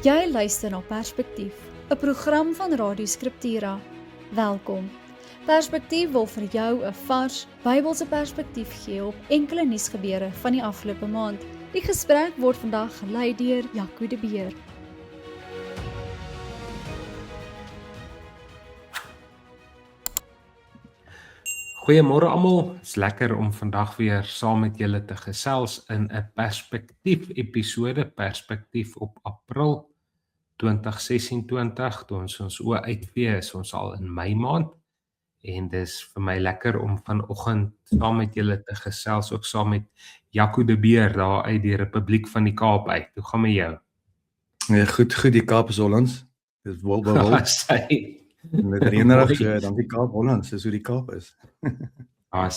Jy luister na Perspektief, 'n program van Radio Skriptura. Welkom. Perspektief wil vir jou 'n vars, Bybelse perspektief gee op enkele nuusgebeure van die afgelope maand. Die gesprek word vandag gelei deur Jaco de Beer. Goeiemôre almal, is lekker om vandag weer saam met julle te gesels in 'n perspektief episode, perspektief op April 2026, toe ons oë uitvee, is ons al in Mei maand, en dis vir my lekker om vanoggend saam met julle te gesels, ook saam met Jaco de Beer, daar uit die Republiek van die Kaap uit. Hoe gaan met jou? Ja, goed, die Kaap is Hollands, dis wol. Met reënerig, dan die Kaap Hollands, dis hoe die Kaap is.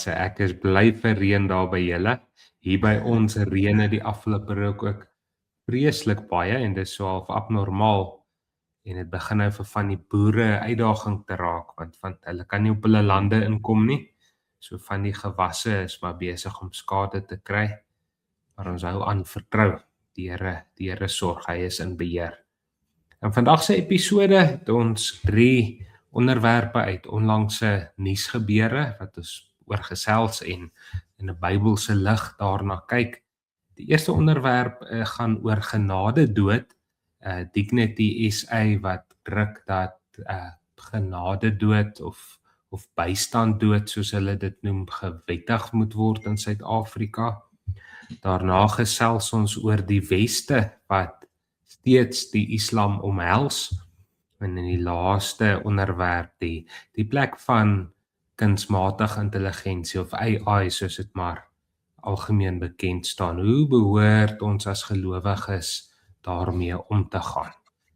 Ek is bly vir reën daar by julle. Hier by ons reën die afgelope ruk ook vreeslik baie, en dis so half abnormaal, en dit begin nou vir van die boere uitdaging te raak, want hulle kan nie op hulle lande inkom nie, so van die gewasse is maar besig om skade te kry, maar ons hou aan vertrou, die Here sorg, hy is in beheer. In vandag se episode het ons 3 onderwerpe uit onlangse nuusgebeure wat ons oor gesels en in 'n Bybelse lig daarna kyk. Die eerste onderwerp gaan oor genadedood. Dignity SA wat druk dat genadedood of bystanddood, soos hulle dit noem, gewettig moet word in Suid-Afrika. Daarna gesels ons oor die Weste wat steeds die Islam omhels, en in die laaste onderwerp die plek van kunsmatige intelligensie of AI, soos dit maar algemeen bekend staan. Hoe behoort ons as gelowiges daarmee om te gaan?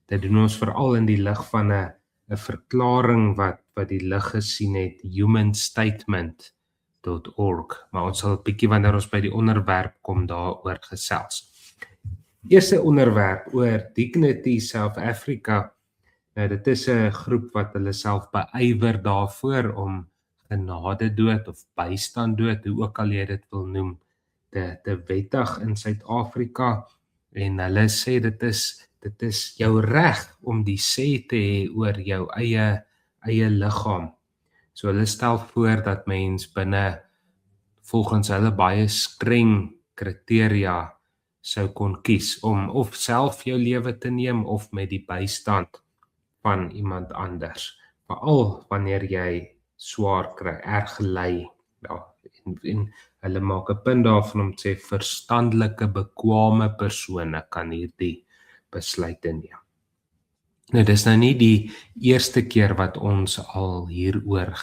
Dit doen ons veral in die lig van 'n verklaring wat die lig gesien het, humanstatement.org, maar ons sal 'n bietjie wanneer ons by die onderwerp kom daaroor gesels. Eerste onderwerp oor Dignity South Africa. Nou, dit is 'n groep wat hulle self beywer daarvoor om genadedood of bystanddood, hoe ook al jy dit wil noem, te wettig in Suid-Afrika, en hulle sê dit is jou reg om die sê te hê oor jou eie liggaam. So hulle stel voor dat mens binne volgens hulle baie streng kriteria sou kon kies om of self jou lewe te neem of met die bystand van iemand anders, veral wanneer jy swaar kry, erg ly. Ja, en hulle maak 'n punt daarvan om te sê verstandelike, bekwame persone kan hierdie besluite neem. Nou, dis nou nie die eerste keer wat ons al hieroor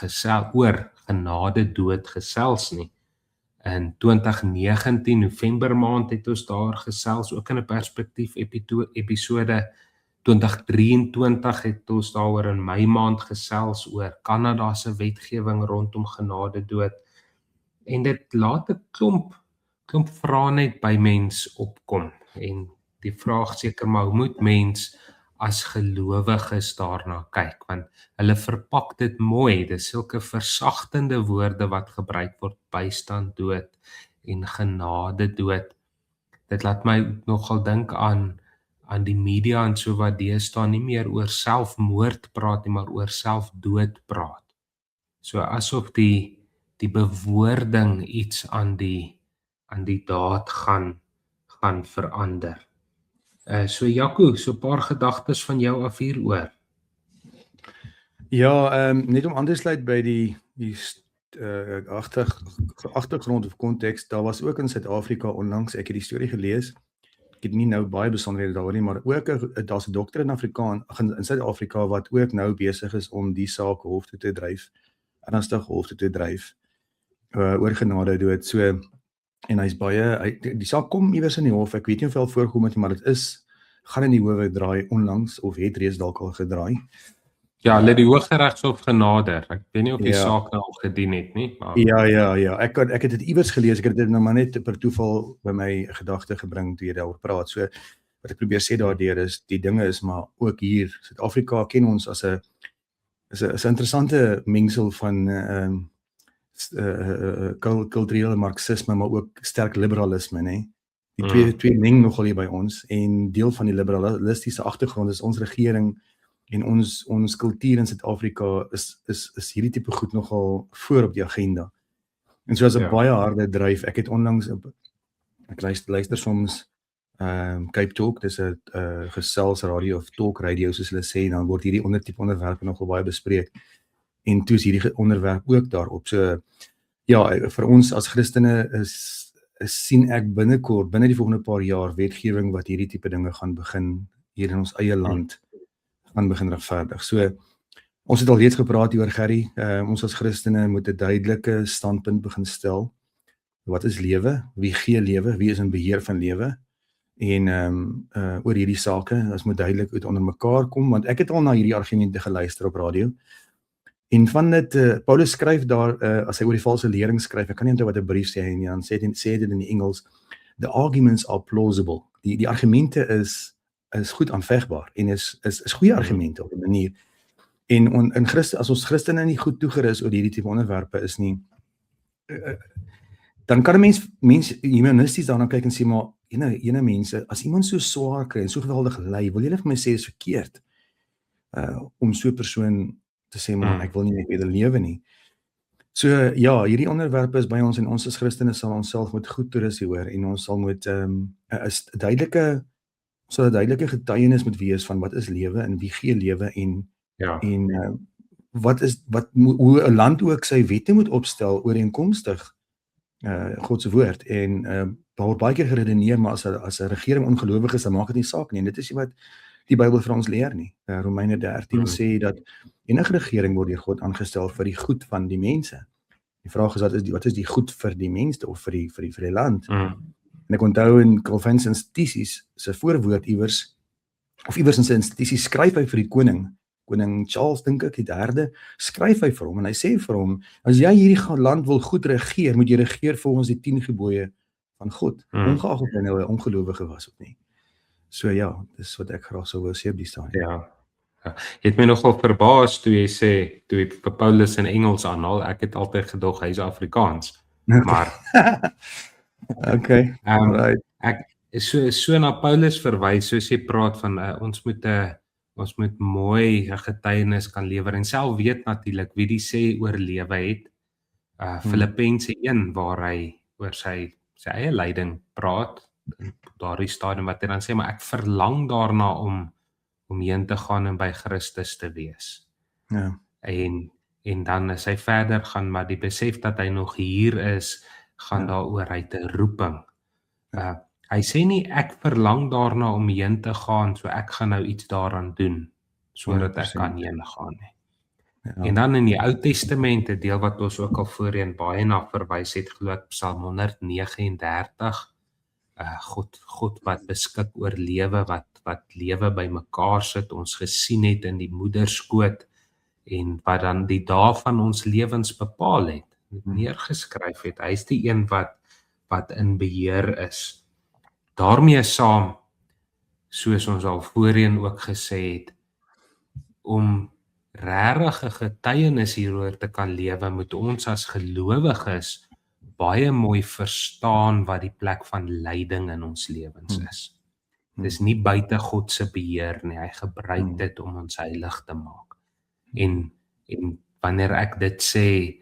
oor genadedood gesels nie. In 2019 November maand het ons daar gesels, ook in 'n perspektief episode. 2023 het ons daaroor in Mei maand gesels oor Kanada se wetgewing rondom genadedood. En dit laat 'n klomp vrae net by mens opkom. En die vraag seker maar, hoe moet mens as gelowiges daarna kyk? Want hulle verpak dit mooi, dis sulke versagtende woorde wat gebruik word, bystanddood en genadedood. Dit laat my nogal dink aan die media en so wat deesdae nie meer oor selfmoord praat nie, maar oor selfdood praat. So asof die bewoording iets aan die daad gaan verander. So Jaco, so 'n paar gedagtes van jou af hieroor. Ja, net om aan te sluit by die agtergrond of konteks, daar was ook in Suid-Afrika onlangs, ek het die storie gelees, ek het nie nou baie besonderhede daaroor nie, maar ook daar's 'n dokter in Suid-Afrika wat ook nou besig is om die saak hof toe te dryf, ernstig hof toe te dryf, oor genadedood. So, en hy's baie, die saak kom iewers in die hof, ek weet nie hoeveel voorkom het, maar dit gaan in die howe draai onlangs, of het reeds dalk al gedraai. Ja, hulle die Hooggeregshof genader. Ek weet nie of die saak nou al gedien het nie, maar Ja. Ek het dit iewers gelees, ek het dit nou maar net per toeval by my gedagte gebring toe jy daaroor praat. So wat ek probeer sê daardeur is, die dinge is maar ook hier, Suid-Afrika ken ons as 'n interessante mengsel van kulturele marxisme, maar ook sterk liberalisme, nê? Die twee meng nogal hier by ons en deel van die liberalistiese agtergrond is ons regering en ons kultuur in Suid-Afrika is hierdie tipe goed nogal voor op die agenda. En so as 'n baie harde dryf. Ek het onlangs ek luister soms Cape Talk, dis 'n gesels radio of talk radio soos hulle sê, dan word hierdie tipe onderwerpe nogal baie bespreek. En toe is hierdie onderwerp ook daarop. So ja, vir ons as Christene sien ek binne die volgende paar jaar wetgewing wat hierdie tipe dinge gaan begin hier in ons eie land gaan begin regverdig. So ons het al reeds gepraat oor Gerry, ons as Christene moet 'n duidelike standpunt begin stel. Wat is lewe? Wie gee lewe? Wie is in beheer van lewe? En oor hierdie sake, ons moet duidelik uit onder mekaar kom, want ek het al na hierdie argumente geluister op radio. En van dit, Paulus skryf daar, as hy oor die valse lering skryf, ek kan nie onthou wat 'n brief sê hy nie, dan sê dit in die Engels, the arguments are plausible. Die argumente is goed aanvegbaar en is goeie argumente op 'n manier. En in as ons Christene nie goed toegerus oor hierdie tipe onderwerpe is nie, dan kan 'n mens humanisties daarna kyk en sê, maar ene mense, as iemand so swaar kry en so geweldig ly, wil julle vir my sê is verkeerd om so 'n persoon te sê, maar ek wil nie net weer lewe nie. So ja, hierdie onderwerpe is by ons en ons as Christene sal onsself moet goed toerus hieroor en ons sal moet 'n duidelike getuienis moet wees van wat is lewe en wie gee lewe en hoe 'n land ook sy wette moet opstel ooreenkomstig God se woord en daar word baie keer geredeneer, maar as 'n regering ongelowig is, dan maak dit nie saak nie. En dit is wat die Bybel vir ons leer nie. Romeine 13 sê dat enige regering word deur God aangestel vir die goed van die mense. Die vraag is wat is die goed vir die mense of vir die land? En ek onthou in Calvin se instituties se voorwoord iewers in sy instituties skryf hy vir die koning Charles dink ek die 3de, skryf hy vir hom en hy sê vir hom, as jy hierdie land wil goed regeer, moet jy regeer volgens die 10 gebooie van God, ongeag of hy nou 'n ongelowige was of nie. So ja, dis wat ek graag sou wou sê op die stadium. Ja. Jy het my nogal verbaas toe jy sê, toe jy vir Paulus in Engels aanhaal, ek het altyd gedog hy is Afrikaans, maar okay, right. Ek so na Paulus verwys, soos jy praat van ons moet mooi getuienis kan lewer en self weet natuurlik wie die sê oor lewe het. Filippense 1 waar hy oor sy eie lyding praat, daardie stadium wat hy dan sê, maar ek verlang daarna om heen te gaan en by Christus te wees. Ja. En dan is hy verder gaan, maar die besef dat hy nog hier is, gaan daaroor uit 'n roeping. Hy sê nie ek verlang daarna om heen te gaan, so ek gaan nou iets daaraan doen, sodat ek kan heen gaan nie. Ja. En dan in die Ou Testament, 'n deel wat ons ook al voorheen baie na verwys het, glo ek Psalm 139, God wat beskik oor lewe, wat lewe bymekaar sit, ons gesien het in die moederskoot, en wat dan die dae van ons lewens bepaal het, neergeskryf het. Hy is die een wat in beheer is. Daarmee saam, soos ons al voorheen ook gesê het, om regtig 'n getuienis hieroor te kan lewe, moet ons as gelowiges baie mooi verstaan wat die plek van lyding in ons lewens is. Dis nie buite God se beheer nie, hy gebruik dit om ons heilig te maak. En wanneer ek dit sê,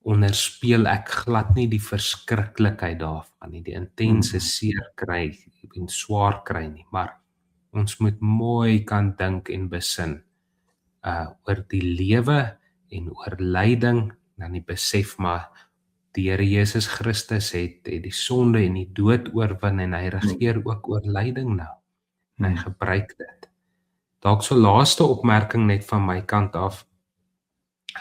onderspeel ek glad nie die verskriklikheid daarvan nie, die intense seer kry en swaar kry nie, maar ons moet mooi kan dink en besin oor die lewe en oor lyding, dan die besef maar die Here Jesus Christus het die sonde en die dood oorwin en hy regeer ook oor lyding nou. En hy gebruik dit. Dalk so laaste opmerking net van my kant af.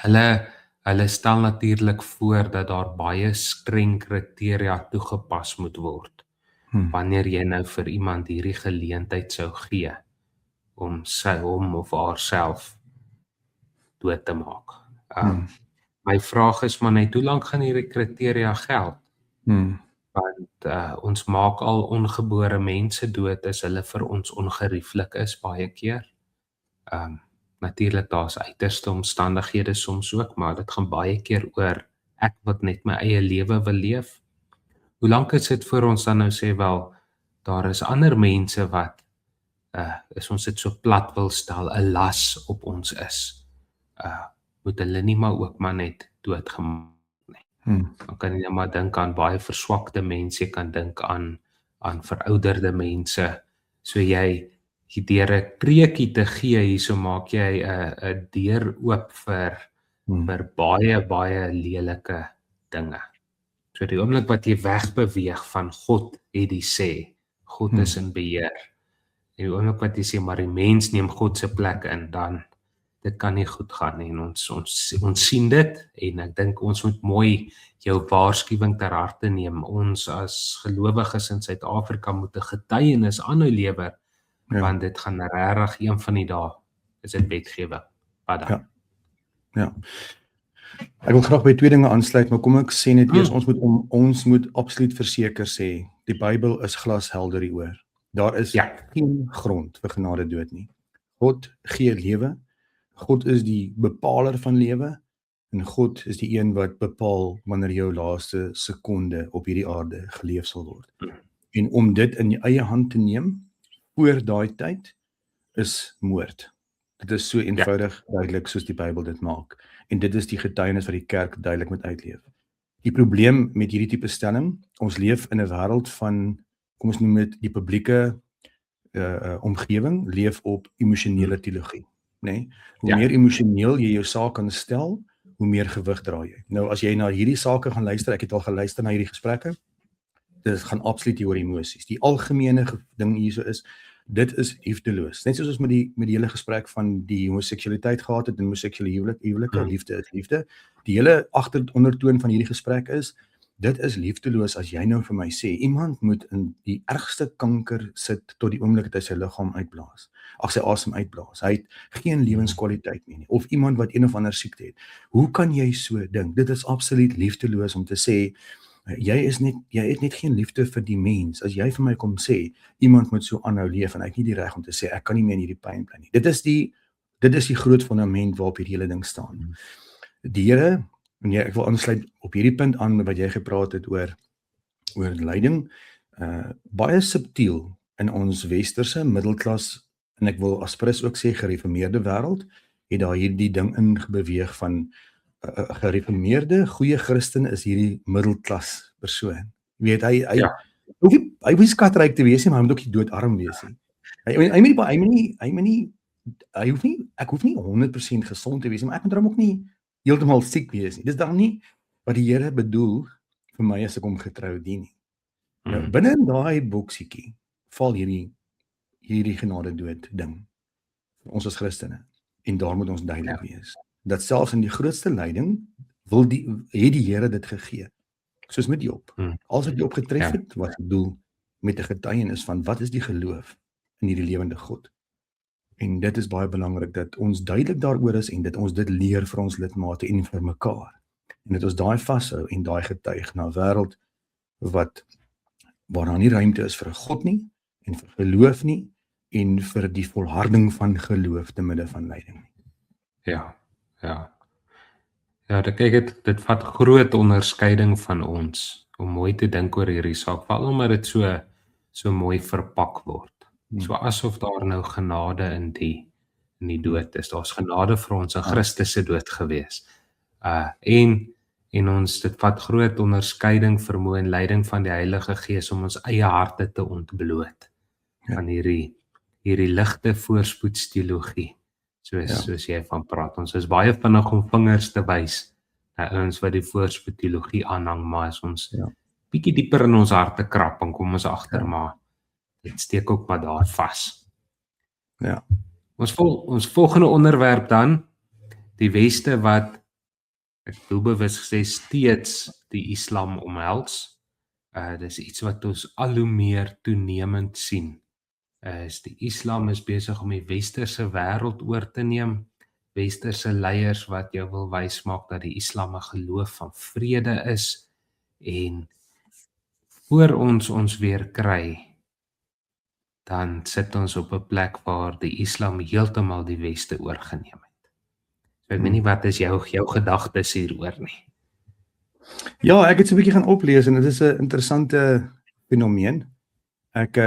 Hulle stel natuurlik voor dat daar baie streng kriteria toegepas moet word. Wanneer jy nou vir iemand hierdie geleentheid sou gee om hom of haarself dood te maak. My vraag is maar net, hoe lank gaan hierdie kriteria geld? Want ons maak al ongebore mense dood as hulle vir ons ongerieflik is baie keer. Natuurlik daar's uiterste omstandighede soms ook, maar dit gaan baie keer oor ek wat net my eie lewe wil leef. Hoe lank is dit voor ons dan nou sê wel, daar is ander mense wat as ons dit so plat wil stel, 'n las op ons is. Moet hulle nie maar ook maar net doodgemaak nie. Dan kan jy maar dink aan baie verswakte mense, jy kan dink aan verouderde mense. So jy deur 'n preekie te gee, hierso maak jy 'n deur oop vir baie lelike dinge. So die oomblik wat jy wegbeweeg van God het die sê, God is in beheer. En die oomblik wat jy sê, maar die mens neem God se plek in, dan dit kan nie goed gaan nie. En ons sien dit, en ek dink ons moet mooi jou waarskuwing ter harte neem. Ons as gelowiges in Suid-Afrika moet 'n getuienis aanhou lewer, want dit gaan regtig een van die dae is dit wetgewing. Ja. Ek wil graag by 2 dinge aansluit, maar kom ek sê net eers, ons moet absoluut verseker sê, die Bybel is glashelder hieroor. Daar is geen grond vir genade dood nie. God gee lewe, God is die bepaler van lewe, en God is die een wat bepaal wanneer jou laaste sekonde op hierdie aarde geleef sal word. En om dit in jou eie hand te neem, voor daai tyd, is moord. Dit is so eenvoudig duidelik soos die Bybel dit maak. En dit is die getuienis wat die kerk duidelik moet uitleef. Die probleem met hierdie tipe stelling, ons leef in 'n wêreld van, kom ons noem dit, die publieke omgewing, leef op emosionele teologie. Nee? Hoe meer emosioneel jy jou saak kan stel, hoe meer gewig dra jy. Nou as jy na hierdie sake gaan luister, ek het al geluister na hierdie gesprekke, dit gaan absoluut nie oor emosies. Die algemene ding hierso is, dit is liefdeloos. Net soos ons met die hele gesprek van die homoseksualiteit gehad het, en homoseksuele huwelike, liefde is liefde. Die hele ondertoon van hierdie gesprek is, dit is liefdeloos as jy nou vir my sê, iemand moet in die ergste kanker sit tot die oomblik dat hy sy liggaam uitblaas. Sy asem uitblaas. Hy het geen lewenskwaliteit meer nie. Of iemand wat een of ander siekte het. Hoe kan jy so dink? Dit is absoluut liefdeloos om te sê, jy het net geen liefde vir die mens. As jy vir my kom sê, iemand moet so aanhou leef, en ek het nie die reg om te sê, ek kan nie meer in hierdie pyn bly nie. Dit is die groot fundament waarop hierdie hele ding staan. Die Here, en ek wil aansluit op hierdie punt aan wat jy gepraat het oor lyding, baie subtiel in ons westerse middelklas, en ek wil aspres ook sê gereformeerde wêreld, het daar hierdie ding ingebeweeg van gereformeerde, goeie Christen is hierdie middelklas persoon. Jy weet, hy hoef nie skatryk te wees nie, maar hy moet ook nie doodarm wees nie. Ek hoef nie 100% gesond te wees nie, maar ek moet daarom ook nie heeltemal siek wees nie. Dis dan nie wat die Here bedoel vir my as ek hom getrou dien nie. Nou, binne in daai boksiekie val hierdie genade dood ding. Ons as Christene. En daar moet ons duidelik wees. Dat selfs in die grootste lyding het die Here dit gegee. Soos met Job. As dit Job getref het, was die doel met 'n getuienis van wat is die geloof in hierdie lewende God. En dit is baie belangrik dat ons duidelik daaroor is en dat ons dit leer vir ons lidmate en vir mekaar. En dat ons daai vashou en daai getuig na 'n wêreld waar daar nie ruimte is vir 'n God nie en vir geloof nie en vir die volharding van geloof te midde van lyding. Ja, kyk, dit vat groot onderskeiding van ons om mooi te dink oor hierdie saak, veral omdat dit so mooi verpak word. So asof daar nou genade in die dood is. Daar's genade vir ons in Christus se dood gewees. En ons, dit vat groot onderskeiding, vermoë en leiding van die Heilige Gees om ons eie harte te ontbloot van hierdie ligte voorspoedsteologie, soos jy van praat. Ons is baie vinnig om vingers te wys na ons wat die voorspoedteologie aanhang, maar as ons bietjie dieper in ons harte krap, en kom ons agter, maar dit steek ook maar daar vas. Ons volgende onderwerp dan, die Weste wat, ek doelbewus gesê, steeds die Islam omhels. Dis iets wat ons al hoe meer toenemend sien. Die Islam is besig om die westerse wêreld oor te neem. Westerse leiers wat jou wil wys maak dat die Islam 'n geloof van vrede is, en voor ons weer kry, dan sit ons op 'n plek waar die Islam heeltemal die Weste oorgeneem het. So ek weet nie wat is jou gedagtes hieroor nie. Ja, ek het so 'n bietjie gaan oplees en dit is 'n interessante fenomeen. Ek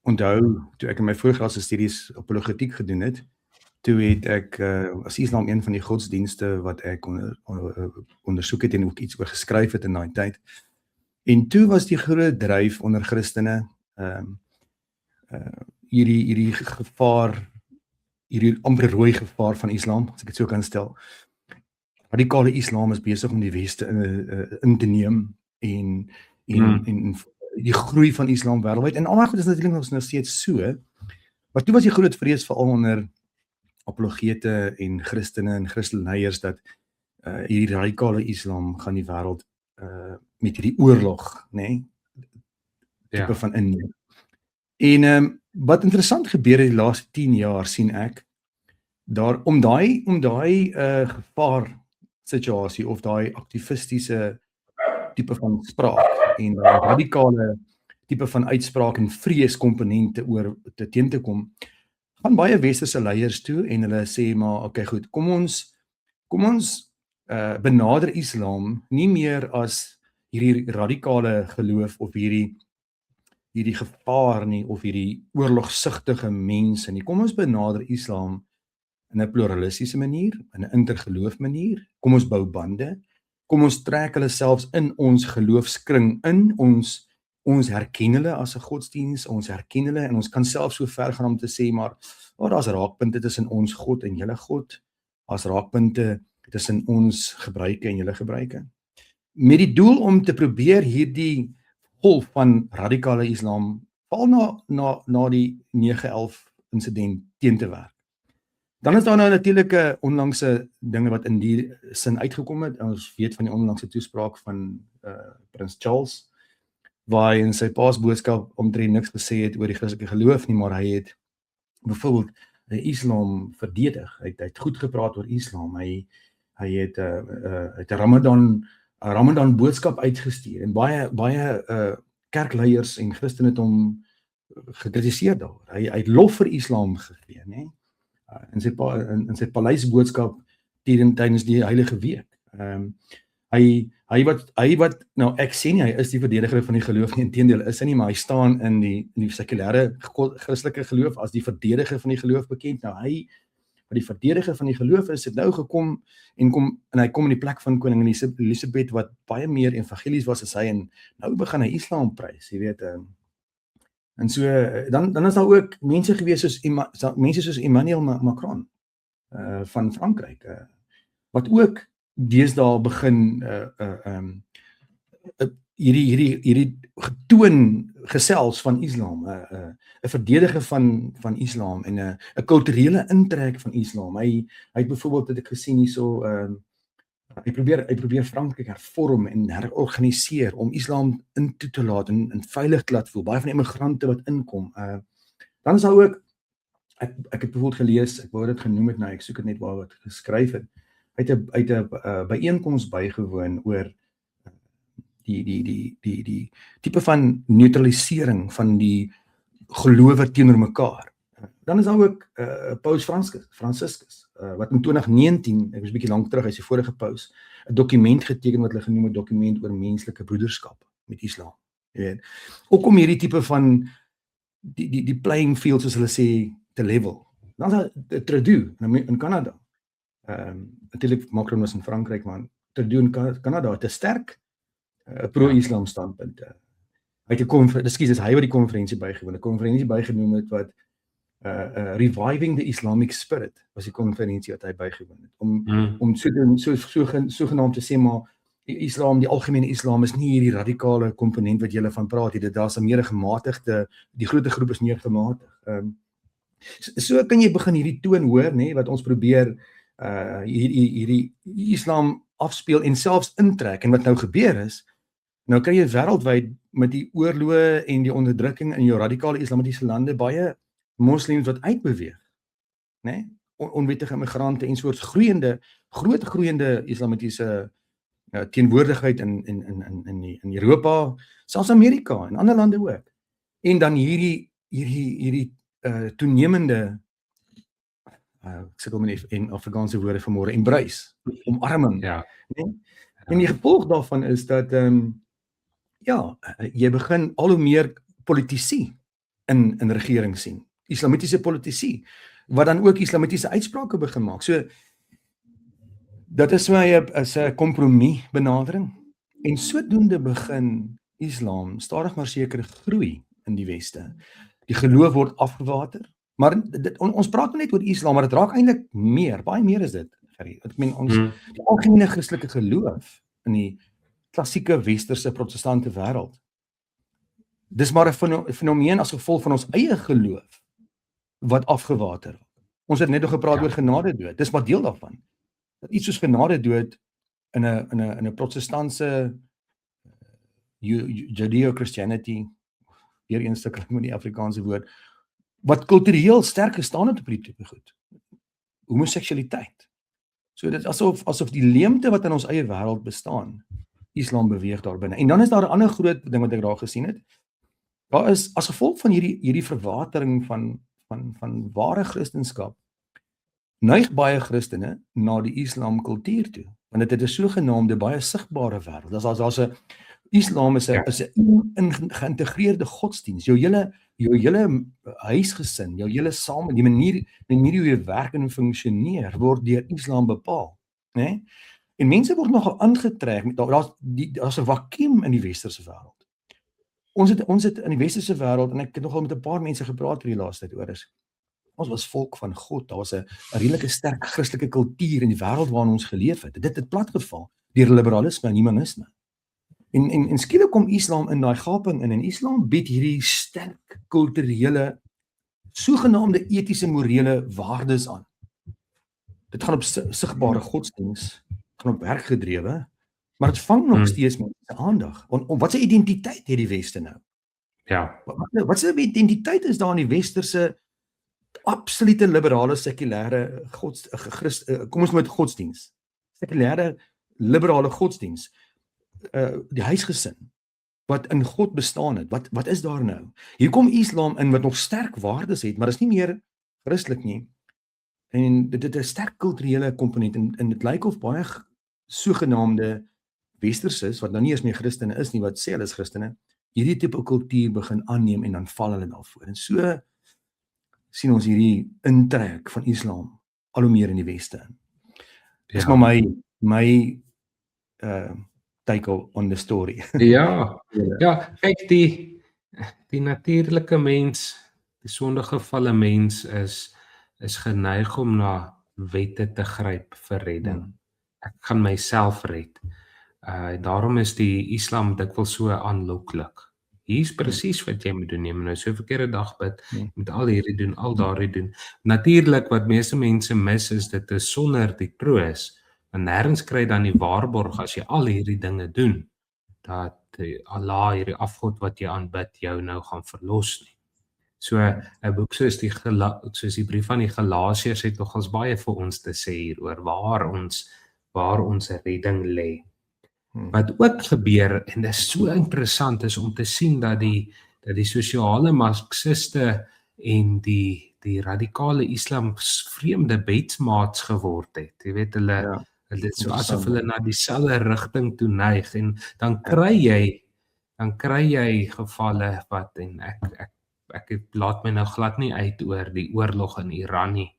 onthou toe ek in my voorgraadse studies apologetiek gedoen het, toe het ek as Islam een van die godsdienste wat ek ondersoek het en ook iets oor geskryf het in daai tyd. En toe was die groot dryf onder Christene hierdie gevaar, hierdie amper rooi gevaar van Islam, as ek dit so kan stel. Radikale Islam is besig om die Weste in te neem en die groei van Islam wêreldwyd. En almal goed is natuurlik nog steeds so, maar toe was die groot vrees veral onder apologete en Christene en Christenleiers dat hierdie radikale Islam gaan die wêreld met hierdie oorlog, tipe van inneem. En wat interessant gebeur het die laaste 10 jaar sien ek, om daai gevaar situasie of daai aktivistiese tipe van spraak en daai radikale tipe van uitspraak en vreeskomponente oor teen te kom, gaan baie westerse leiers toe en hulle sê maar okay goed, kom ons benader Islam nie meer as hierdie radikale geloof of hierdie gevaar nie of hierdie oorlogsigtige mense nie. Kom ons benader Islam in 'n pluralistiese manier, in 'n intergeloof manier. Kom ons bou bande. Kom ons trek hulle selfs in ons geloofskring in. Ons herken hulle as 'n godsdiens, ons herken hulle en ons kan self so ver gaan om te sê maar daar's raakpunte tussen ons God en julle God. Daar's raakpunte tussen ons gebruike en julle gebruike. Met die doel om te probeer hierdie golf van radikale Islam val na die 9/11 insident teen te werk. Dan is daar nou natuurlike onlangse dinge wat in die sin uitgekom het. Ons weet van die onlangse toespraak van Prins Charles, waar hy in sy paasboodskap omtrent niks gesê het oor die Christelike geloof nie, maar hy het byvoorbeeld Islam verdedig. Hy het goed gepraat oor Islam. Hy het 'n Ramadan boodskap uitgestuur en baie kerkleiers en Christene het hom gekritiseer daaroor. Hy het lof vir Islam gegee, né? In sy paleisboodskap tydens die heilige week. Hy wat nou ek sê nie hy is die verdediger van die geloof nie, inteendeel is hy nie, maar hy staan in die sekulêre Christelike geloof as die verdediger van die geloof bekend. Nou hy wat die verdediger van die geloof is, het nou gekom en hy kom in die plek van koningin Elisabeth wat baie meer evangelies was as hy en nou begin hy Islam prys, jy weet. En so dan is daar ook mense gewees soos Emmanuel Macron van Frankryk wat ook deesdae begin hierdie getoon gesels van Islam, 'n verdediger van Islam en 'n kulturele intrek van Islam. Hy het byvoorbeeld het ek gesien hierso hy probeer Frankryk hervorm en herorganiseer om Islam in toe te laat en veilig te laat voel. Baie van die immigrante wat inkom. Dan is daar ook ek het byvoorbeeld gelees, ek wou dit genoem het nou, ek soek dit net waar wat geskryf het. Hy het 'n byeenkoms bygewoon oor die tipe van neutralisering van die gelowe teenoor mekaar. Dan is daar ook Paus Franciscus wat in 2019, ek was 'n bietjie lank terug, hy is die vorige paus, 'n dokument geteken wat hulle genoem het dokument oor menslike broederskap met Islam. Jy weet, ook om hierdie tipe van die playing field soos hulle sê te level. Dan is daar Trudeau in Kanada. Natuurlik Macron was in Frankryk, maar Trudeau in Kanada het 'n sterk pro-Islam standpunt. Hy het hy wat die konferensie bygewoon, 'n konferensie bygenoem het wat Reviving the Islamic Spirit was die konferensie wat hy bygewoon het. Om sogenaamd te sê maar Islam, die algemene Islam is nie hierdie radikale komponent wat julle van praat hier, daar's 'n meer gematigde, die groter groep is meer gematig. So kan jy begin hierdie toon hoor, nê, wat ons probeer hierdie Islam afspeel en selfs intrek. En wat nou gebeur is, nou kan jy wêreldwyd met die oorloë en die onderdrukking in jou radikale islamitiese lande baie moslems wat uitbeweeg, né? Onwettige immigrante en soort groeiende islamitiese teenwoordigheid in Europa, selfs Amerika en ander lande ook. En dan hierdie toenemende ek sit hom in Afrikaanse woorde vanmôre, embrace, omarming. Ja. Nee? En die gevolg daarvan is dat jy begin al hoe meer politici in regering sien. Islamitiese politici, wat dan ook islamitiese uitsprake begin maak. So, dit is my 'n kompromie benadering. En sodoende begin Islam stadig maar seker groei in die Weste. Die geloof word afgewater. Maar ons praat net oor Islam, maar dit raak eintlik meer, baie meer is dit. Ek meen ons die algemene Christelike geloof in die klassieke westerse protestante wêreld. Dis maar 'n fenomeen as gevolg van ons eie geloof wat afgewater raak. Ons het net nog gepraat oor genadedood. Dis maar deel daarvan. Dat iets soos genadedood in 'n protestantse Judeo-Christianity, weer een stuk met die Afrikaanse woord, wat kultureel sterk gestaan het op die tipe goed. Homoseksualiteit. So dit asof die leemte wat in ons eie wêreld bestaan, Islam beweeg daar binne. En dan is daar 'n ander groot ding wat ek daar gesien het. Daar is as gevolg van hierdie verwatering van ware Christendom, neig baie Christene na die Islam kultuur toe. Want dit het 'n sogenaamde baie sigbare wêreld. Daar's 'n Islam is 'n geïntegreerde godsdiens. Jou hele huisgesin, jou hele die manier hoe jy werk en funksioneer word deur Islam bepaal, né? En mense word nogal aangetrek. Daar's 'n vakuum in die westerse wêreld. Ons het in die westerse wêreld, en ek het nogal met 'n paar mense gepraat hierdie laaste tyd oor is. Ons was volk van God. Daar was 'n redelike sterk Christelike kultuur in die wêreld waarin ons geleef het. Dit het platgeval deur liberalisme en humanisme. En skielik kom Islam in daai gaping in, en Islam bied hierdie sterk kulturele, sogenaamde etiese morele waardes aan. Dit gaan op sigbare godsdiens, gaan op werkgedrewe, maar dit vang nog steeds mense aandag. Wat se identiteit het die Weste nou? Ja. Wat se identiteit is daar in die westerse absolute liberale sekulêre kom ons met godsdiens. Sekulêre liberale godsdiens. Die huisgesin wat in God bestaan het. Wat is daar nou? Hier kom Islam in wat nog sterk waardes het, maar is nie meer Christelik nie. En dit het 'n sterk kulturele komponent en dit lyk of baie sogenaamde westerses wat nou nie eens meer Christene is nie, wat sê hulle is Christene, hierdie tipe kultuur begin aanneem en dan val hulle daarvoor. En so sien ons hierdie intrek van Islam al hoe meer in die Weste. Dis maar my take on the story. Ja, kyk die natuurlike mens, die sondegevalle mens is geneig om na wette te gryp vir redding. Ek gaan myself red. Daarom is die Islam dikwels so aanloklik. Hier's presies wat jy moet doen. Jy moet nou so 'n verkeerde dag bid, jy moet al hierdie doen, al daardie doen. Natuurlik wat meeste mense mis is dit is sonder die troos. En nêrens kry dan die waarborg as jy al hierdie dinge doen, dat Allah, hierdie afgod wat jy aanbid, jou nou gaan verlos nie. So 'n boek soos die brief aan die Galasiërs het nogals baie vir ons te sê hieroor, waar ons redding lê. Wat ook gebeur, en dit is so interessant, is om te sien dat die sosiale marxiste en die radikale islam vreemde bedsmaats geword het. Jy weet, dit is so asof hulle na dieselfde rigting toe neig, en dan kry jy gevalle wat, en ek laat my nou glad nie uit oor die oorlog in Iran nie,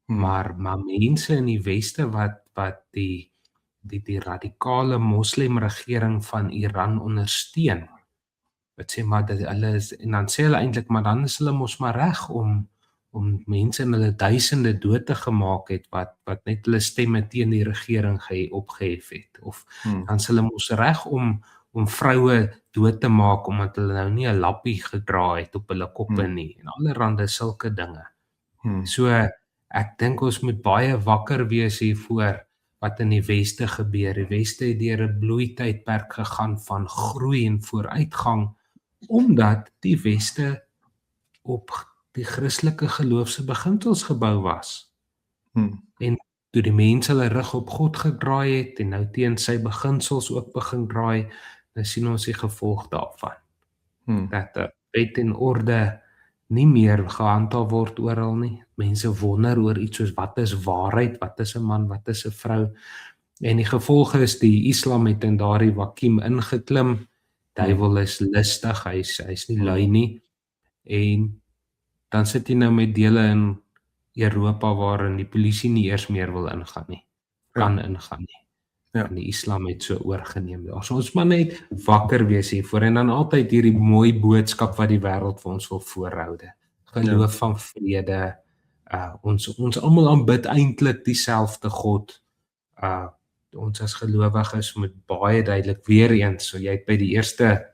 maar mense in die Weste wat die radikale moslimregering van Iran ondersteun, wat sê maar dat hulle is, en dan sê hulle eintlik, maar dan is hulle mos maar reg om mense in hulle duisende dood te gemaak het, wat net hulle stemme teen die regering opgehef het, of dan is hulle mos reg om vroue dood te maak, omdat hulle nou nie 'n lappie gedra het op hulle koppe nie, en allerhande sulke dinge. So, ek dink ons moet baie wakker wees hiervoor, wat in die Weste gebeur. Die Weste het deur 'n bloeitydperk gegaan van groei en vooruitgang, omdat die Weste op die Christelike geloofse beginsels gebou was. En toe die mense hulle rug op God gedraai het, en nou teen sy beginsels ook begin draai, dan sien ons die gevolg daarvan. Dat wet en orde nie meer gehandhaaf word oral nie. Mense wonder oor iets soos wat is waarheid, wat is 'n man, wat is 'n vrou. En die gevolg is die Islam het in daardie vakuum ingeklim, duiwel is listig, hy's nie lui nie. En dan sit jy nou met dele in Europa waarin die polisie nie eers meer wil ingaan nie. Kan ingaan nie. Ja. En die Islam het so oorgeneem. So ons moet net wakker wees hiervoor en dan altyd hierdie mooi boodskap wat die wêreld vir ons wil voorhoude. Geloof van vrede. Ons almal aanbid eintlik dieselfde God. Ons as gelowiges moet baie duidelik weer eens, so jy het by die eerste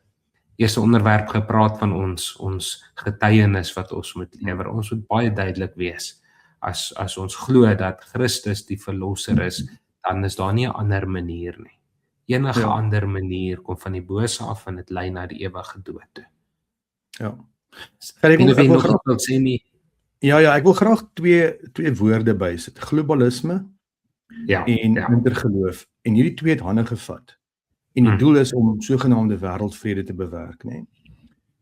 onderwerp gepraat van ons getuienis wat ons moet lewer. Ons moet baie duidelik wees. As ons glo dat Christus die verlosser is, dan is daar nie 'n ander manier nie. Enige ander manier kom van die bose af en dit lei na die ewige dood toe. Ja. Ek wil graag sê nie. Ja, ek wil graag twee woorde bysit. Globalisme en intergeloof. En hierdie twee het hande gevat. En die doel is om sogenaamde wêreldvrede te bewerk, né?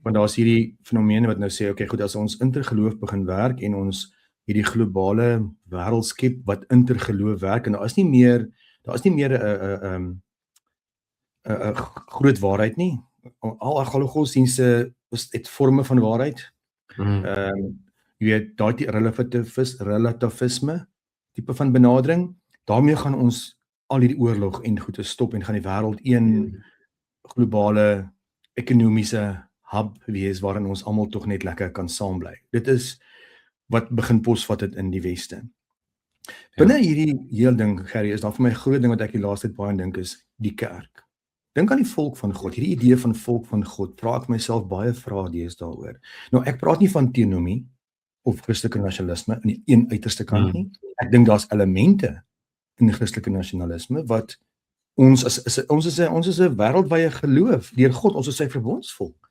Want daar's hierdie fenomene wat nou sê, okay, goed, as ons intergeloof begin werk en ons hierdie globale wêreld skep wat intergeloof werk en daar is nie meer 'n groot waarheid nie. Al godsdienste het forme van waarheid. Jy weet, daai relativisme tipe van benadering, daarmee gaan ons al hierdie oorlog en goed te stop en gaan die wêreld een globale ekonomiese hub wees waarin ons almal tog net lekker kan saam bly. Dit is wat begin posvat het in die weste. Binne hierdie hele ding, Gerry, is daar vir my 'n groot ding wat ek die laaste tyd baie aan dink is die kerk. Dink aan die volk van God. Hierdie idee van volk van God, vra ek myself baie vrae deesdae daaroor. Nou, ek praat nie van teonomie of Christelike nasionalisme aan die een uiterste kant nie. Ek dink daar's elemente in Christelike nasionalisme wat ons is 'n wêreldwye geloof deur God, ons is sy verbondsvolk.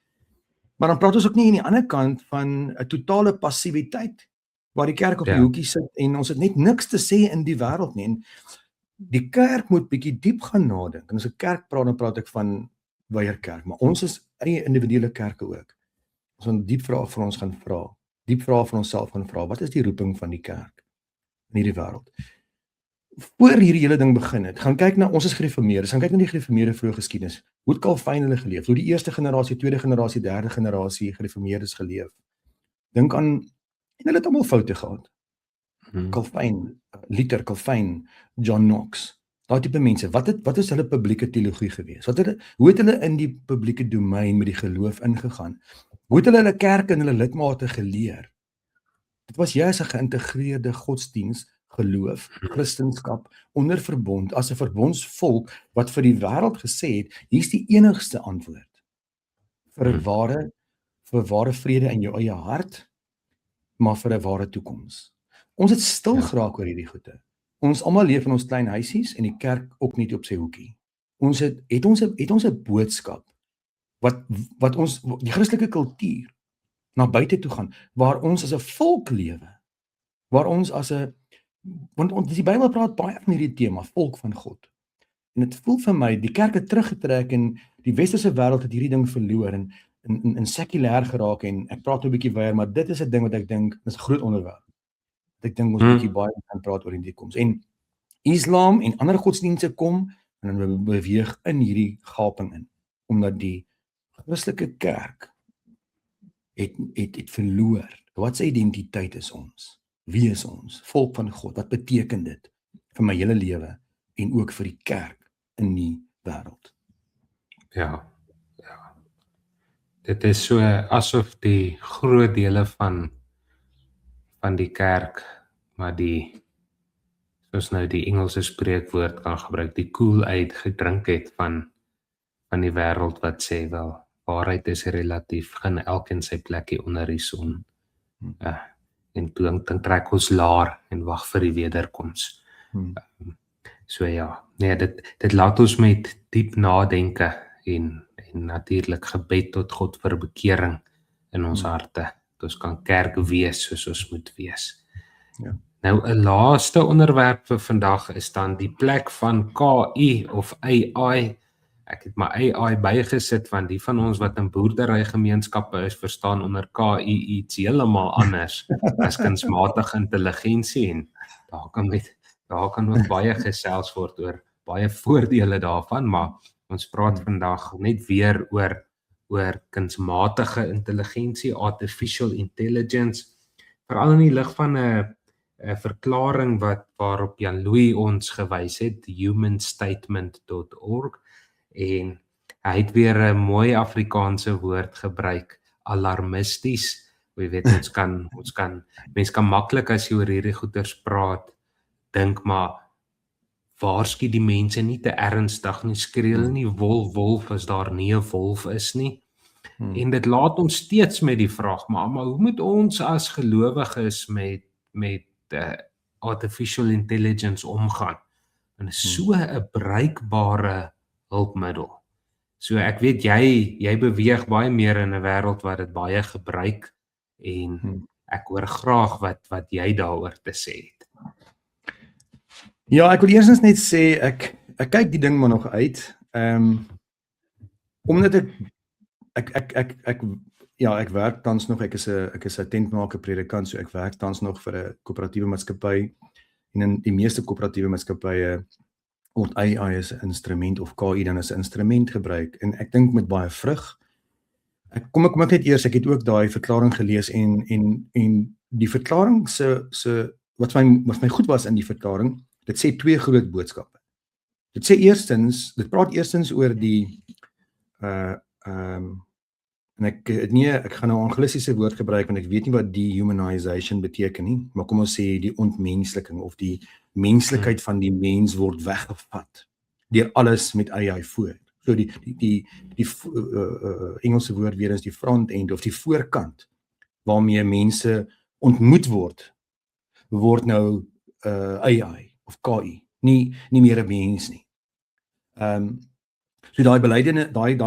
Maar dan praat ons ook nie aan die ander kant van 'n totale passiwiteit waar die kerk op die hoekie sit en ons het net niks te sê in die wêreld nie. En die kerk moet bietjie diep gaan nadink. En as ek kerk praat, dan praat ek van weier-kerk, maar ons is eie individuele kerke ook. Ons moet diep vrae vir ons gaan vra. Diep vrae vir onsself gaan vra. Wat is die roeping van die kerk in hierdie wêreld? Voor hierdie hele ding begin het, gaan kyk na ons is gereformeerdes, gaan kyk na die gereformeerde vroeë geskiedenis. Hoe het Calvin hulle geleef? Hoe die eerste generasie, tweede generasie, derde generasie gereformeerdes geleef? Dink aan, en hulle het almal foute gehad. Calvin, Luther, Calvin, John Knox, daai tipe mense, wat is hulle publieke teologie gewees? Hoe het hulle in die publieke domein met die geloof ingegaan? Hoe het hulle kerk en hulle lidmate geleer? Dit was juist 'n geïntegreerde godsdiens, geloof, Christendom onder verbond, as 'n verbondsvolk wat vir die wêreld gesê het, hier's die enigste antwoord vir ware vrede in jou eie hart, maar vir 'n ware toekoms. Ons het stil geraak oor hierdie goeie. Ons almal leef in ons klein huisies en die kerk ook net op sy hoekie. Ons het ons 'n boodskap wat ons die Christelike kultuur na buite toe gaan, waar ons as 'n volk lewe, waar ons as 'n want die Bybel praat baie van hierdie tema, volk van God. En dit voel vir my, die kerk het teruggetrek en die westerse wêreld het hierdie ding verloor en in sekulêr geraak en ek praat nou 'n bietjie weer, maar dit is 'n ding wat ek dink is 'n groot onderwerp. Ek dink ons bietjie baie gaan praat oor in die toekoms. En Islam en ander godsdienste kom en dan beweeg in hierdie gaping in, omdat die Christelike kerk het verloor. Wat sy identiteit is ons? Wie is ons? Volk van God. Wat beteken dit vir my hele lewe en ook vir die kerk in die wêreld? Ja. Dit is so asof die groot dele van die kerk, maar soos nou die Engelse spreekwoord kan gebruik, die Kool-Aid gedrink het van die wêreld wat sê wel, waarheid is relatief, gaan elkeen sy plekkie onder die son. En dan trek ons laar en wag vir die wederkoms. So ja, nee, dit laat ons met diep nadenke en natuurlik gebed tot God vir bekering in ons harte. Ons kan kerk wees soos ons moet wees. Ja. Nou 'n laaste onderwerp vir vandag is dan die plek van KI of AI. Ek het my AI bygesit want die van ons wat in boerderygemeenskappe is, verstaan onder KI iets heeltemal anders as kunsmatige intelligensie en daar kan ook baie gesels word oor baie voordele daarvan, maar Ons praat vandag net weer oor kunsmatige intelligensie, artificial intelligence, veral in die lig van 'n verklaring waarop Jan Louis ons gewys het, humanstatement.org, en hy het weer 'n mooi Afrikaanse woord gebruik, alarmisties. Jy weet, mens kan maklik as jy oor hierdie goeters praat, dink maar, waarsku die mense nie te ernstig nie, skree hulle nie wolf as daar nie 'n wolf is nie. En dit laat ons steeds met die vraag, maar hoe moet ons as gelowiges met artificial intelligence omgaan? En so 'n bruikbare hulpmiddel. So ek weet jy beweeg baie meer in 'n wêreld wat dit baie gebruik, en ek hoor graag wat jy daaroor te sê het. Ja, ek wil eerstens net sê ek kyk die ding maar nog uit. Omdat ek werk tans nog, ek is 'n tentmaker predikant, so ek werk tans nog vir 'n koöperatiewe maatskappy, en in die meeste koöperatiewe maatskappye word AI as 'n instrument of KI dan as 'n instrument gebruik, en ek dink met baie vrug. Kom ek net eers, ek het ook daai verklaring gelees en die verklaring wat my goed was in die verklaring, dit sê 2 groot boodskappe. Dit praat eerstens oor die en ek gaan nou 'n Anglisiese woord gebruik, want ek weet nie wat dehumanization beteken nie, maar kom ons sê die ontmensliking of die menslikheid van die mens word weggevat deur alles met AI voor. So die Engelse woord weer is die front end of die voorkant waarmee mense ontmoet word nou AI of KI, nie meer 'n mens nie. So daai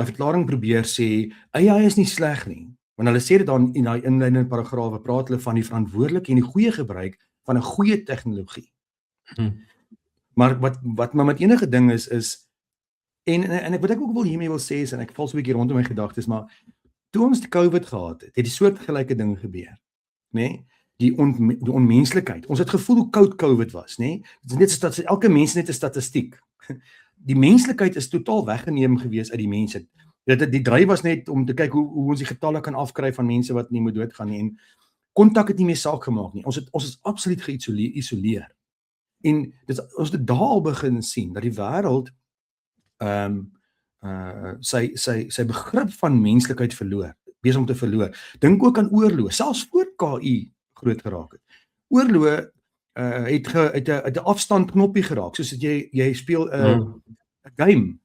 verklaring probeer sê AI is nie sleg nie, want hulle sê dit dan in daai inleidende paragrawe, praat hulle van die verantwoordelike en die goeie gebruik van 'n goeie tegnologie. Maar wat met enige ding is en wat ek ook hiermee wil sê is, en ek val so 'n bietjie rondom my gedagtes, maar toe ons die COVID gehad het die soortgelyke ding gebeur, nê? Die onmenslikheid. Ons het gevoel hoe koud COVID was, nê? Dit is net elke mens net 'n statistiek. Die menslikheid is totaal weggeneem gewees uit die mense. Die dryf was net om te kyk hoe ons die getalle kan afkry van mense wat nie moet doodgaan nie, en kontak het nie meer saak gemaak nie. Ons is absoluut geïsoleer. En ons het daar al begin sien dat die wêreld sy begrip van menslikheid besig om te verloor. Dink ook aan oorloë, selfs voor KI groot geraak het. Oorloë het 'n afstand knoppie geraak, soos dat jy speel 'n game.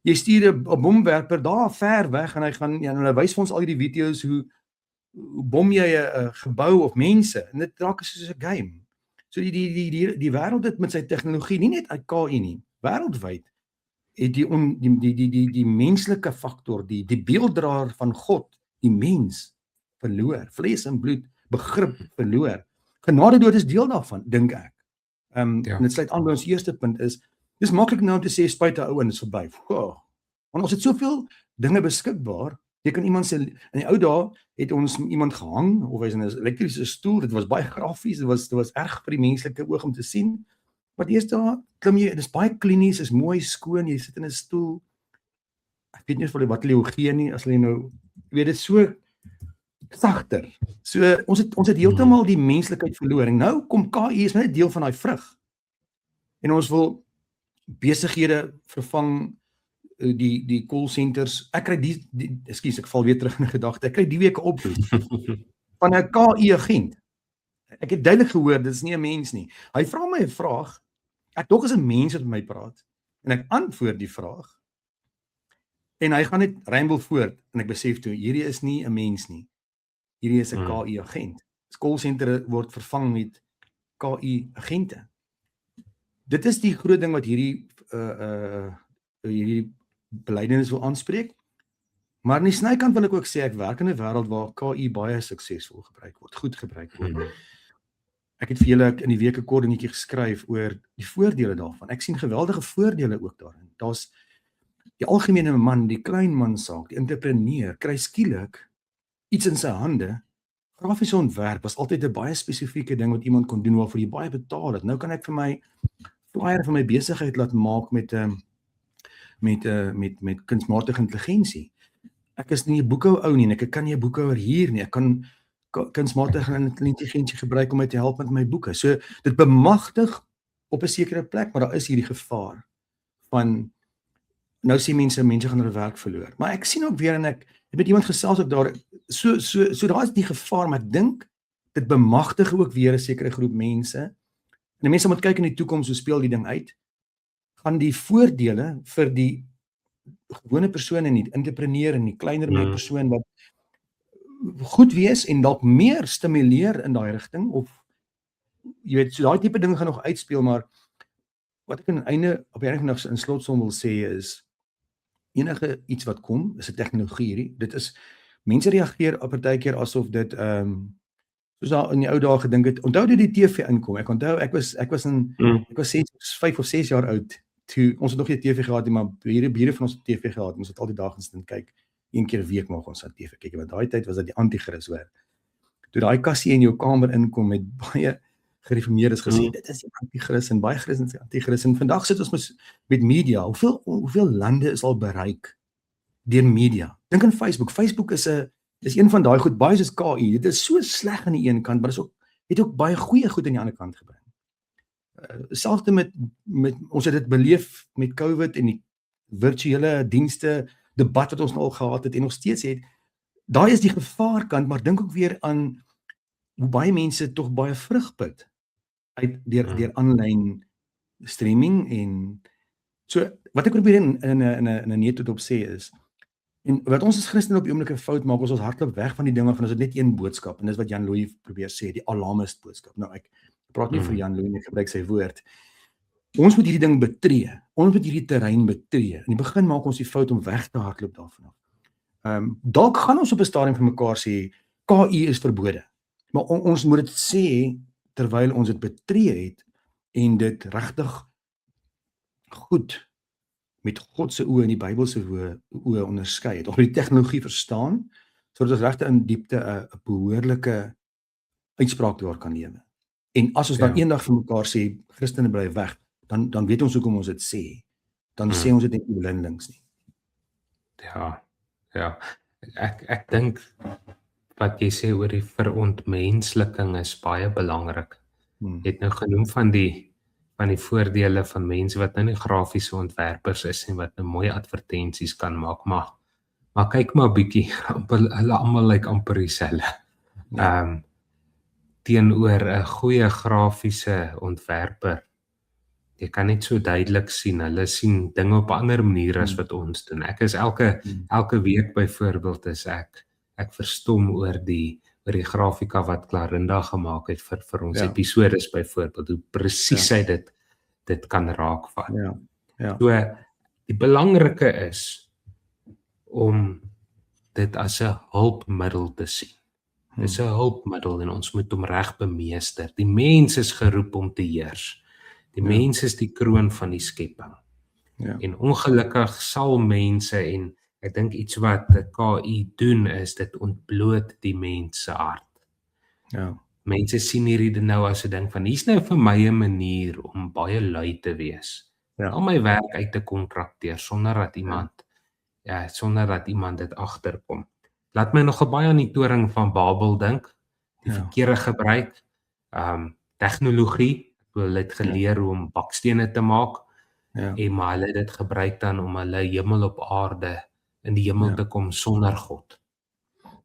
Jy stuur 'n bomwerper daar ver weg en hy gaan, en hulle wys vir ons al hierdie video's hoe bom jy 'n gebou of mense, en dit raak soos 'n game. So die wêreld het met sy tegnologie, nie net uit KI nie, wêreldwyd het die menslike faktor, die beelddraer van God, die mens verloor, vlees en bloed, begrip verloor. Genadedood is deel daarvan, dink ek. En dit sluit aan by ons eerste punt dis maklik nou om te sê spuit 'n ou en is verby. Want ons het soveel dinge beskikbaar. Jy kan iemand sê, in die ou dae het ons iemand gehang of hy's in 'n elektriese stoel. Dit was baie grafies, dit was erg vir die menslike oog om te sien. Maar deesdae klim jy, dit is baie klinies, is mooi skoon, jy sit in 'n stoel. Ek weet nie of hulle wat hulle gee nie, as hulle nou, weet dit so sagter. So ons het heeltemal die menslikheid verloor. En nou kom KI is net deel van daai vrug. En ons wil besighede vervang, die call centers. Ek kry ek val weer terug in 'n gedagte. Ek kry die week 'n oproep van 'n KI agent. Ek het duidelik gehoor dit is nie 'n mens nie. Hy vra my 'n vraag. Ek dink is 'n mens wat met my praat, en ek antwoord die vraag. En hy gaan net rambel voort, en ek besef toe hierdie is nie 'n mens nie. Hierdie is 'n KI agent. Call center word vervang met KI agente. Dit is die groot ding wat hierdie belydenis wil aanspreek. Maar aan die snykant wil ek ook sê ek werk in 'n wêreld waar KI baie suksesvol gebruik word, goed gebruik word. Ek het vir julle in die week 'n kort dingetjie geskryf oor die voordele daarvan. Ek sien geweldige voordele ook daarin. Daar's die algemene man, die klein man saak, die entrepreneur kry skielik iets in sy hande. Grafiese ontwerp was altyd 'n baie spesifieke ding wat iemand kon doen waarvoor jy baie betaal het. Nou kan ek vir my flyer van my besigheid laat maak met met kunsmatige intelligensie. Ek is nie 'n boekhou ou nie en ek kan nie 'n boekhouer hier nie. Ek kan kunsmatige intelligensie gebruik om my te help met my boeke. So dit bemagtig op 'n sekere plek, maar daar is hierdie gevaar van nou sien mense gaan hulle werk verloor. Maar ek sien ook weer en ek het met iemand gesels ook daar so daar is die gevaar, maar ek dink dit bemagtig ook weer 'n sekere groep mense. En die mense moet kyk in die toekoms hoe speel die ding uit. Gaan die voordele vir die gewone persoon en die entrepreneur en die kleiner persoon wat goed wees en dalk meer stimuleer in daai rigting of jy weet so daai tipe ding gaan nog uitspeel, maar wat ek op die einde in slotsom wil sê is enige iets wat kom is 'n tegnologie hierdie. Dit is mense reageer op partykeer asof dit soos daar in die ou dae gedink het. Onthou dit die TV inkom. Ek onthou ek was 5 of 6 jaar oud toe ons het nog nie TV gehad nie, maar bure van ons het TV gehad. Ons het al die dae gesit kyk. Een keer 'n week mag ons aan TV kyk. Want daai tyd was dit die anti-kris hoor. Toe daai kassie in jou kamer inkom met baie gereformeerdes gesê dit is die anti-kris en baie Christene sê anti-kris en vandag sit ons met media. Hoeveel lande is al bereik deur media? Dink aan Facebook. Facebook is een van daai goed baie soos KI. Dit is so sleg aan die een kant, maar het ook baie goeie goed aan die ander kant gebring. Selfs met ons het dit beleef met COVID en die virtuele dienste debat wat ons nou al gehad het en nog steeds het. Daai is die gevaarkant, maar dink ook weer aan hoe baie mense tog baie vrug put uit deur aanlyn streaming en so wat ek probeer in 'n neetop sê is en wat ons as Christene op die oomblik 'n fout maak, ons hardloop weg van die dinge van ons het net een boodskap en dis wat Jan Louis probeer sê, die alarmist boodskap. Nou ek praat nie vir Jan Louis nie, ek gebruik sy woord. Ons moet hierdie ding betree. Ons moet hierdie terrein betree. In die begin maak ons die fout om weg te hardloop daarvan af. Dalk gaan ons op 'n stadium vir mekaar sê KI is verbode. Maar ons moet dit sê terwyl ons dit betree het en dit regtig goed met God se oë en die Bybel se oë onderskei het. Ons moet die tegnologie verstaan sodat ons regtig in diepte 'n behoorlike uitspraak daar kan neem. En as ons dan eendag vir mekaar sê Christene bly weg, dan weet ons hoekom ons dit sê. Dan sê ons dit nie blindelings nie. Ja. Ek dink wat jy sê oor die verontmensliking is baie belangrik. Jy het nou genoem van die voordele van mense wat nou nie grafiese ontwerpers is en wat nou mooi advertensies kan maak, maar kyk maar bietjie, hulle almal lyk amper dieselfde. Teenoor 'n goeie grafiese ontwerper, jy kan net so duidelik sien, hulle sien dinge op 'n ander manier as wat ons doen. Ek is elke week byvoorbeeld is ek verstom oor die grafika wat Clarinda gemaak het vir ons episodes byvoorbeeld, hoe presies hy dit kan raakvat. So die belangrike is om dit as 'n hulpmiddel te sien. Dit is 'n hulpmiddel en ons moet hom reg bemeester. Die mens is geroep om te heers. Die mens is die kroon van die skepping. En ongelukkig sal mense en ek dink iets wat KI doen is dit ontbloot die mens se hart. Mense sien hierdie nou as 'n ding van hier's nou vir my 'n manier om baie lui te wees. Al my werk uit te kontrakteer sonder dat iemand dit agterkom. Laat my nog baie aan die toring van Babel dink, die verkeerde gebruik, tegnologie, hulle het geleer hoe om bakstene te maak, en maar hulle het dit gebruik dan om hulle hemel op aarde in die hemel te kom sonder God.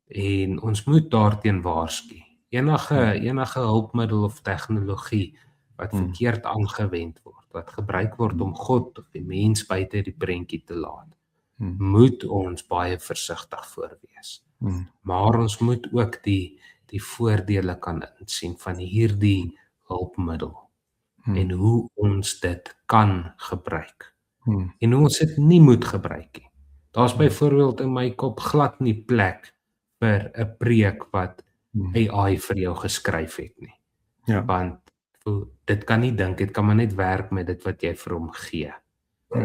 En ons moet daarteen waarsku. Enige hulpmiddel of tegnologie wat verkeerd aangewend word, wat gebruik word om God of die mens buite die prentjie te laat, moet ons baie versigtig voor wees. Maar ons moet ook die voordele kan insien van hierdie hulpmiddel en hoe ons dit kan gebruik. En hoe ons dit nie moet gebruik nie. Daar's byvoorbeeld in my kop glad nie plek vir 'n preek wat AI vir jou geskryf het nie. Want dit kan nie dink, dit kan maar net werk met dit wat jy vir hom gee.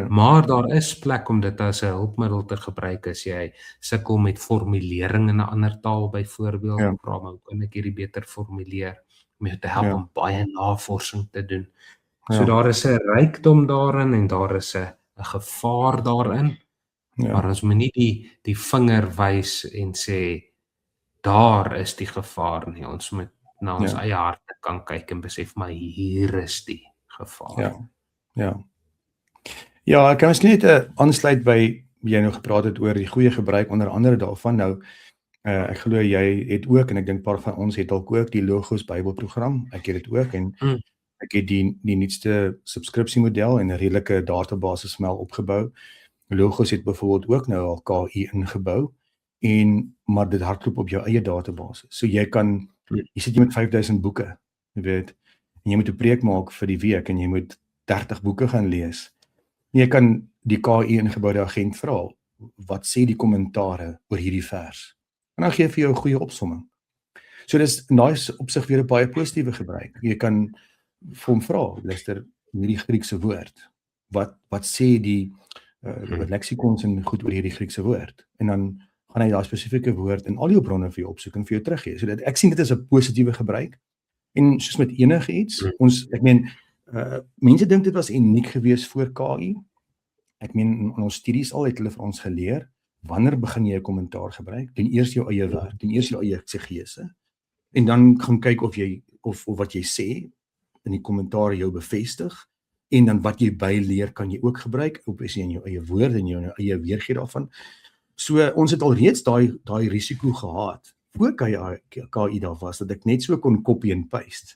Maar daar is plek om dit as 'n hulpmiddel te gebruik as jy sukkel met formulering in 'n ander taal byvoorbeeld, vra maar hoe kan ek hierdie beter formuleer om jou te help om baie navorsing te doen. So daar is 'n rykdom daarin en daar is 'n 'n gevaar daarin, Ja. maar ons moet nie die vinger wys en sê daar is die gevaar nie. Ons moet na ons Ja. eie harte kan kyk en besef maar hier is die gevaar. Ja. Ja. Ja, ek kan miskien net aansluit by jy nou gepraat het oor die goeie gebruik onder andere daarvan. Nou ek glo jy het ook en ek dink paar van ons het dalk ook die Logos Bybelprogram. Ek het dit ook en ek het die nuutste subskripsiemodel en 'n redelike database smel opgebou. Logos het byvoorbeeld ook nou al KI ingebou maar dit hardloop op jou eie database. So jy sit met 5000 boeke, jy weet, en jy moet 'n preek maak vir die week en jy moet 30 boeke gaan lees. Jy kan die KI ingeboude agent vra, wat sê die kommentare oor hierdie vers? En dan gee hy vir jou 'n goeie opsomming. So dis in daai opsig weer 'n baie positiewe gebruik. Jy kan vir hom vra, luister, hierdie Griekse woord, wat sê die leksikons en goed oor hierdie Griekse woord? En dan gaan hy daai spesifieke woord in al jou bronne vir jou opsoek en vir jou teruggee. So ek sien dit as 'n positiewe gebruik. En soos met enige iets, mense dink dit was uniek geweest voor KI. Ek meen in ons studies al het hulle vir ons geleer, wanneer begin jy 'n kommentaar gebruik? Ten eers jou eie werk, ten eers jou eie eksegese. En dan gaan kyk of wat jy sê in die kommentaar jou bevestig en dan wat jy byleer kan jy ook gebruik op is in jou eie woorde en jou eie weergee daarvan. So ons het al reeds daai risiko gehad voor KI daar was dat ek net so kon copy en paste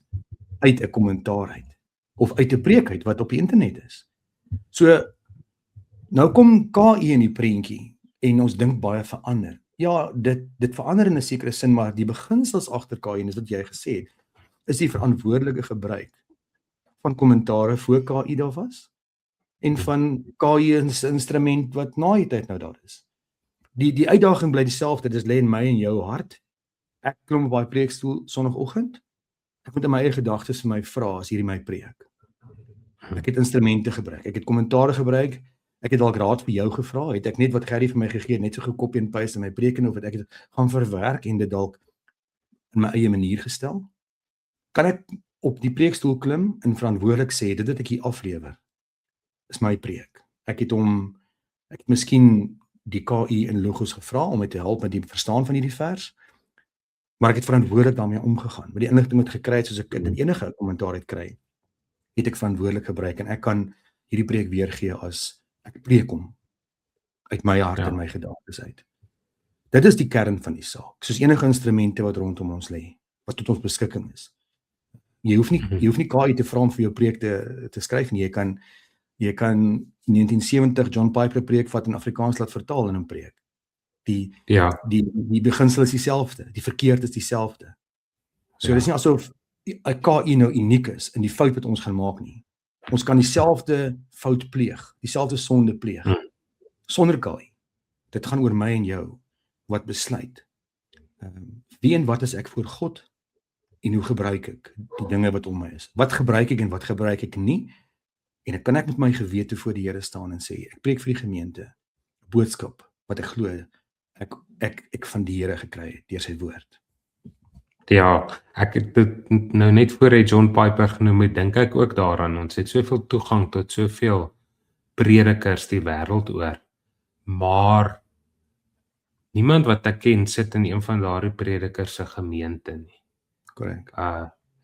uit 'n kommentaar uit of uit 'n preek uit wat op die internet is. So nou kom KI in die prentjie en ons dink baie verander. Ja, dit verander in 'n sekere sin, maar die beginsels agter KI en dis wat jy gesê het, is die verantwoordelike gebruik van kommentare voor KI daar was en van KI se instrument wat na die tyd nou daar is. Die uitdaging bly dieselfde, dit lê in my en jou hart. Ek klim op daai preekstoel sonoggend. Ek moet in my eie gedagtes vir my vra, as hierdie my preek. Ek het instrumente gebruik, ek het kommentare gebruik, ek het dalk raad vir jou gevra, het ek net wat Gerry vir my gegee, net so gekopie en paste in my preek of het ek het gaan verwerk en dit dalk in my eie manier gestel? Kan ek op die preekstoel klim en verantwoordelik sê, dit wat ek hier aflewer, is my preek. Ek het miskien die KI in Logos gevra om my te help met die verstaan van hierdie vers, maar ek het verantwoordelik daarmee omgegaan. Met die inligting wat gekry het, soos ek in enige kommentaar het kry, het ek verantwoordelik gebruik en ek kan hierdie preek weergee as ek preek hom uit my hart en my gedagtes uit. Dit is die kern van die saak. Soos enige instrumente wat rondom ons lê, wat tot ons beskikking is. Jy hoef nie KI te vra om vir jou preek te skryf nie. Jy kan 1970 John Piper preek vat in Afrikaans laat vertaal in 'n preek. Die beginsel is dieselfde, die verkeerd is dieselfde. So dis nie asof 'n KI nou uniek is in die fout wat ons gaan maak nie. Ons kan dieselfde fout pleeg, dieselfde sonde pleeg, sonder KI. Dit gaan oor my en jou, wat besluit. Wie en wat is ek voor God? En hoe gebruik ek die dinge wat om my is? Wat gebruik ek en wat gebruik ek nie? En dan kan ek met my gewete voor die Here staan en sê, ek preek vir die gemeente, boodskap, wat ek glo, ek van die Here gekry het, deur sy woord. Ja, ek het dit nou net voor hy John Piper genoem het, dink ek ook daaraan, ons het soveel toegang tot soveel predikers die wêreld oor, maar niemand wat ek ken sit in een van daardie predikers se gemeente nie. Korrek.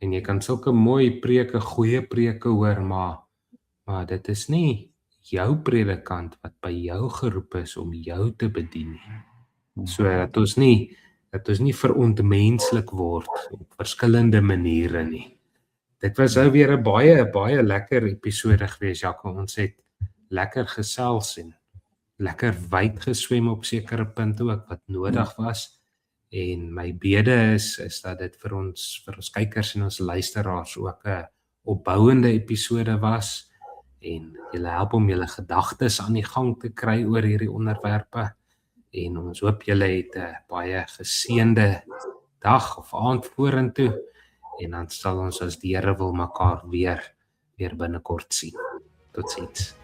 En jy kan sulke mooi preke, goeie preke hoor, maar dit is nie jou predikant wat by jou geroep is om jou te bedien nie. So dat ons nie verontmenslik word op verskillende maniere nie. Dit was nou weer 'n baie lekker episode gewees, Jaco. Ons het lekker gesels en lekker wyd geswem op sekere punte ook wat nodig was. En my bede is dat dit vir ons kykers en ons luisteraars ook 'n opbouende episode was en julle help om julle gedagtes aan die gang te kry oor hierdie onderwerpe. En ons hoop julle het 'n baie geseënde dag of aand vorentoe en dan sal ons as die Here wil mekaar weer binnekort sien. Totsiens.